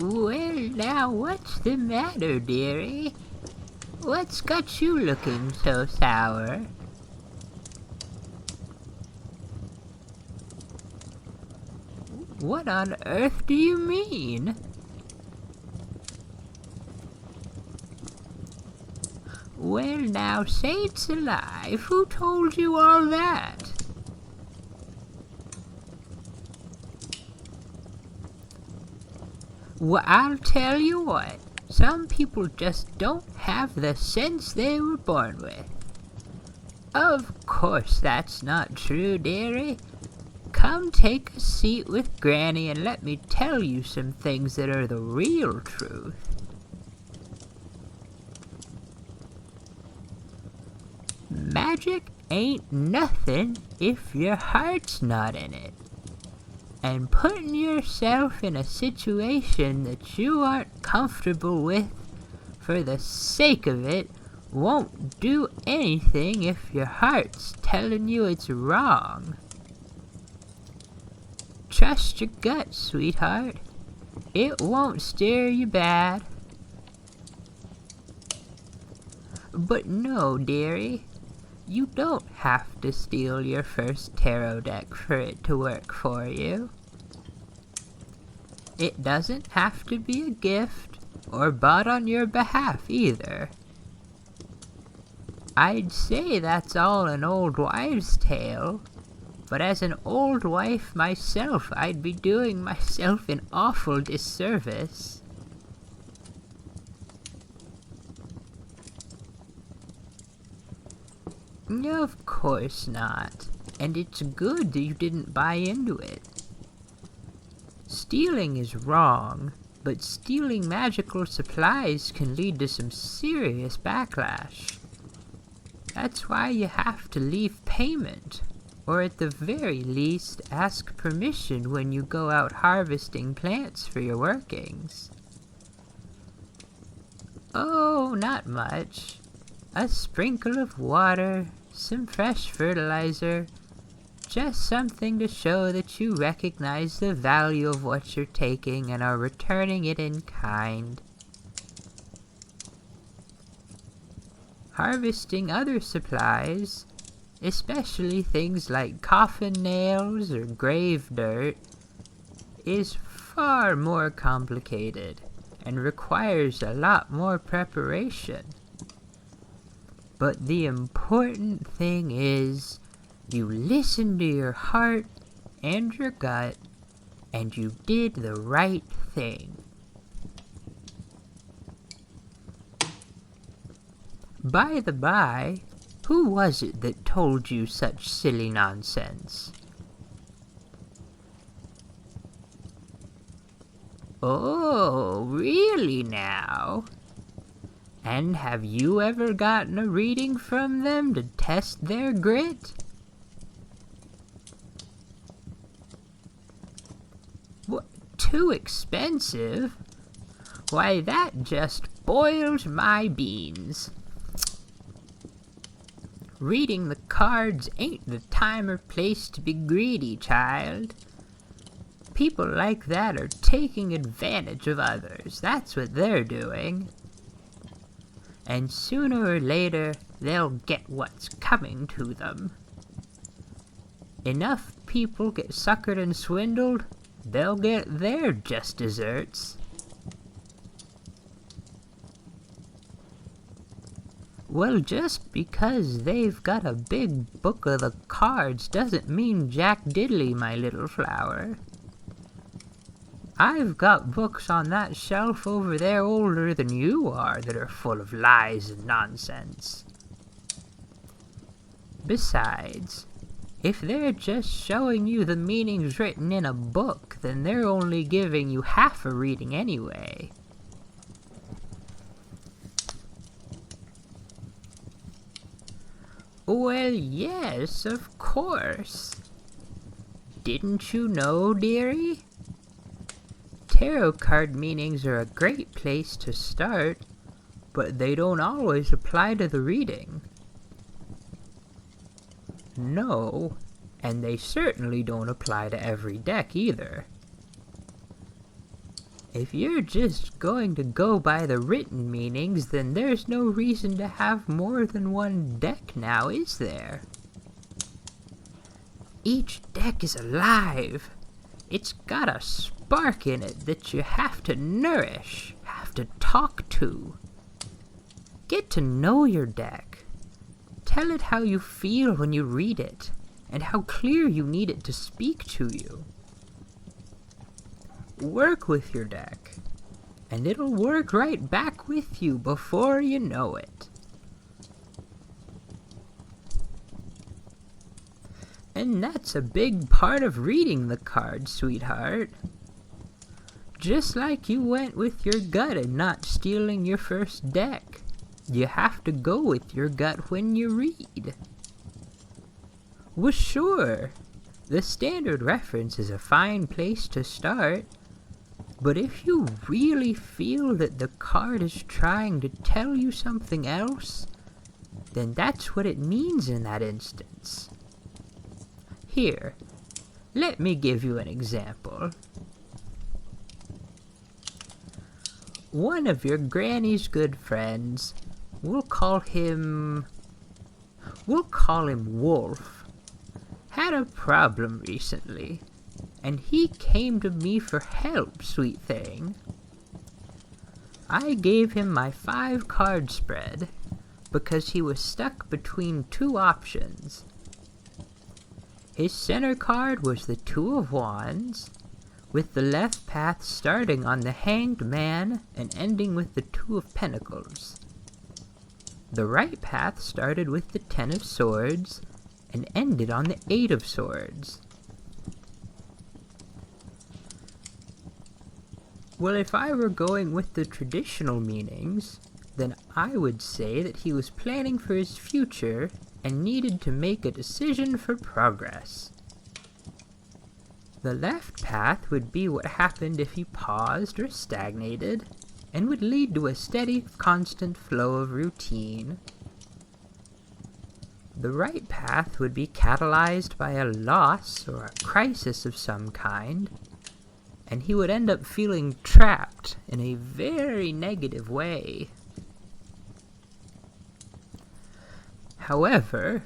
Well, now what's the matter, dearie? What's got you looking so sour? What on earth do you mean? Well, now, sakes alive, who told you all that? Well, I'll tell you what, some people just don't have the sense they were born with. Of course that's not true, dearie. Come take a seat with Granny and let me tell you some things that are the real truth. Magic ain't nothing if your heart's not in it. And putting yourself in a situation that you aren't comfortable with for the sake of it won't do anything if your heart's telling you it's wrong. Trust your gut, sweetheart. It won't steer you bad. But no, dearie. You don't have to steal your first tarot deck for it to work for you. It doesn't have to be a gift or bought on your behalf either. I'd say that's all an old wives' tale, but as an old wife myself, I'd be doing myself an awful disservice. Of course not, and it's good that you didn't buy into it. Stealing is wrong, but stealing magical supplies can lead to some serious backlash. That's why you have to leave payment, or at the very least ask permission when you go out harvesting plants for your workings. Oh, not much. A sprinkle of water, some fresh fertilizer, just something to show that you recognize the value of what you're taking and are returning it in kind. Harvesting other supplies, especially things like coffin nails or grave dirt, is far more complicated and requires a lot more preparation. But the important thing is, you listened to your heart and your gut, and you did the right thing. By the by, who was it that told you such silly nonsense? Oh, really now? And have you ever gotten a reading from them to test their grit? What, too expensive? Why, that just boils my beans. Reading the cards ain't the time or place to be greedy, child. People like that are taking advantage of others. That's what they're doing. And sooner or later, they'll get what's coming to them. Enough people get suckered and swindled, they'll get their just desserts. Well, just because they've got a big book of the cards doesn't mean jack diddly, my little flower. I've got books on that shelf over there older than you are that are full of lies and nonsense. Besides, if they're just showing you the meanings written in a book, then they're only giving you half a reading anyway. Well, yes, of course. Didn't you know, dearie? Tarot card meanings are a great place to start, but they don't always apply to the reading. No, and they certainly don't apply to every deck either. If you're just going to go by the written meanings, then there's no reason to have more than one deck now, is there? Each deck is alive. It's got a spark in it that you have to nourish, have to talk to. Get to know your deck. Tell it how you feel when you read it, and how clear you need it to speak to you. Work with your deck, and it'll work right back with you before you know it. And that's a big part of reading the cards, sweetheart. Just like you went with your gut and not stealing your first deck, you have to go with your gut when you read. Well, sure, the standard reference is a fine place to start, but if you really feel that the card is trying to tell you something else, then that's what it means in that instance. Here, let me give you an example. One of your granny's good friends, we'll call him Wolf, had a problem recently, and he came to me for help, sweet thing. I gave him my 5-card spread because he was stuck between 2 options. His center card was the 2 of Wands, with the left path starting on the Hanged Man and ending with the 2 of Pentacles. The right path started with the 10 of Swords and ended on the 8 of Swords. Well, if I were going with the traditional meanings, then I would say that he was planning for his future and needed to make a decision for progress. The left path would be what happened if he paused or stagnated, and would lead to a steady, constant flow of routine. The right path would be catalyzed by a loss or a crisis of some kind, and he would end up feeling trapped in a very negative way. However,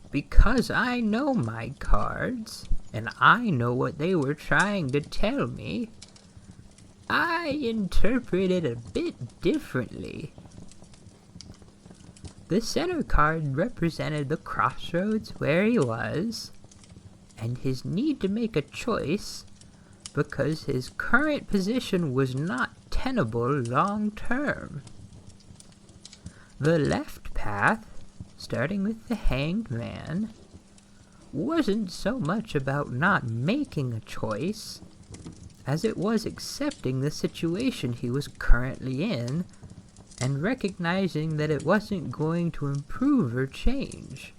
because I know my cards, and I know what they were trying to tell me, I interpret it a bit differently. The center card represented the crossroads where he was, and his need to make a choice because his current position was not tenable long term. The left path, starting with the Hanged Man, wasn't so much about not making a choice as it was accepting the situation he was currently in and recognizing that it wasn't going to improve or change.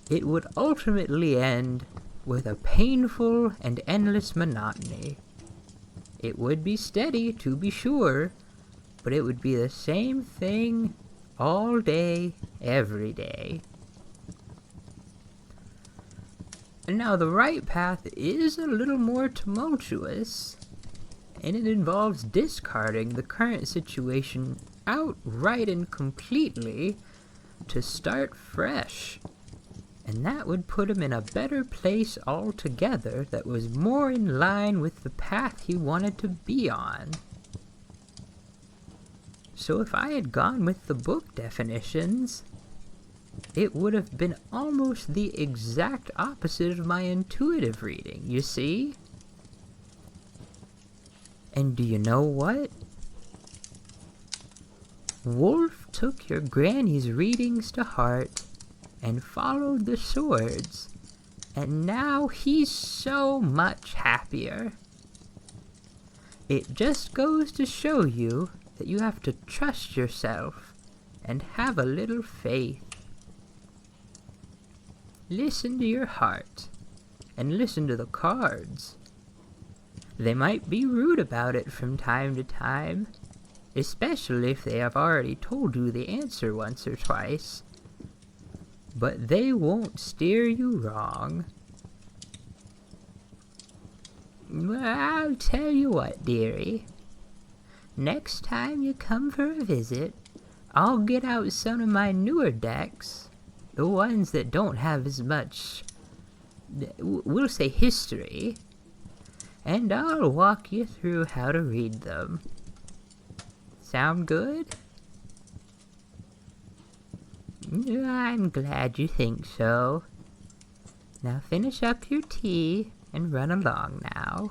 It would ultimately end with a painful and endless monotony. It would be steady, to be sure, but it would be the same thing all day, every day. Now, the right path is a little more tumultuous, and it involves discarding the current situation outright and completely to start fresh. And that would put him in a better place altogether that was more in line with the path he wanted to be on. So if I had gone with the book definitions, it would have been almost the exact opposite of my intuitive reading, you see? And do you know what? Wolf took your granny's readings to heart and followed the swords, and now he's so much happier. It just goes to show you that you have to trust yourself and have a little faith. Listen to your heart, and listen to the cards. They might be rude about it from time to time, especially if they have already told you the answer once or twice, but they won't steer you wrong. Well, I'll tell you what, dearie. Next time you come for a visit, I'll get out some of my newer decks, the ones that don't have as much, we'll say, history, and I'll walk you through how to read them. Sound good? I'm glad you think so. Now finish up your tea and run along now.